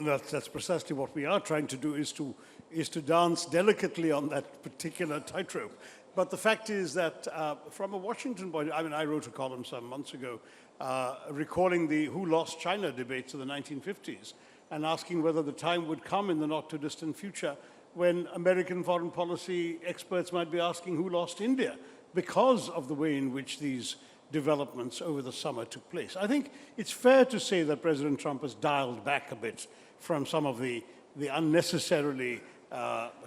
That's precisely what we are trying to do, is to dance delicately on that particular tightrope. But the fact is that from a Washington point, I mean, I wrote a column some months ago recalling the who lost China debates of the 1950s and asking whether the time would come in the not too distant future when American foreign policy experts might be asking who lost India because of the way in which these developments over the summer took place. I think it's fair to say that President Trump has dialed back a bit from some of the unnecessarily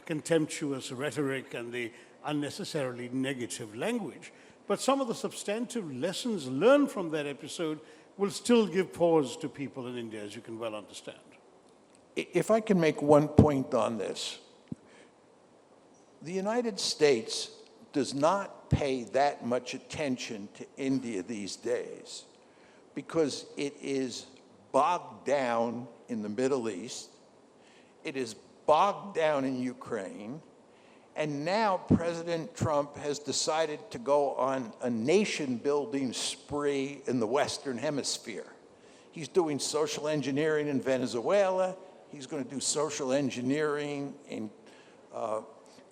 contemptuous rhetoric and the unnecessarily negative language. But some of the substantive lessons learned from that episode will still give pause to people in India, as you can well understand. If I can make one point on this, the United States does not pay that much attention to India these days because it is bogged down in the Middle East, it is bogged down in Ukraine, and now President Trump has decided to go on a nation-building spree in the Western Hemisphere. He's doing social engineering in Venezuela, he's going to do social engineering in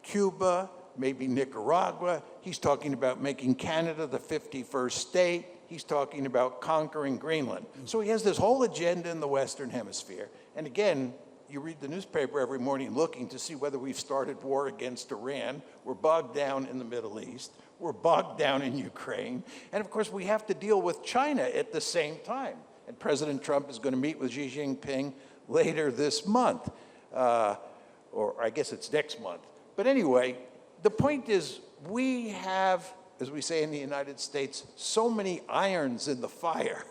Cuba, maybe Nicaragua. He's talking about making Canada the 51st state. He's talking about conquering Greenland. So he has this whole agenda in the Western Hemisphere. And again, you read the newspaper every morning looking to see whether we've started war against Iran. We're bogged down in the Middle East. We're bogged down in Ukraine. And of course, we have to deal with China at the same time. And President Trump is going to meet with Xi Jinping later this month. Or I guess it's next month. But anyway, the point is we have, as we say in the United States, so many irons in the fire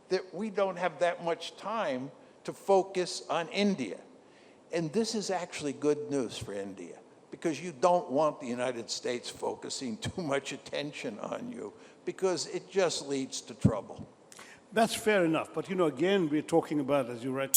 that we don't have that much time to focus on India. And this is actually good news for India because you don't want the United States focusing too much attention on you because it just leads to trouble. That's fair enough. But, you know, again, we're talking about, as you rightly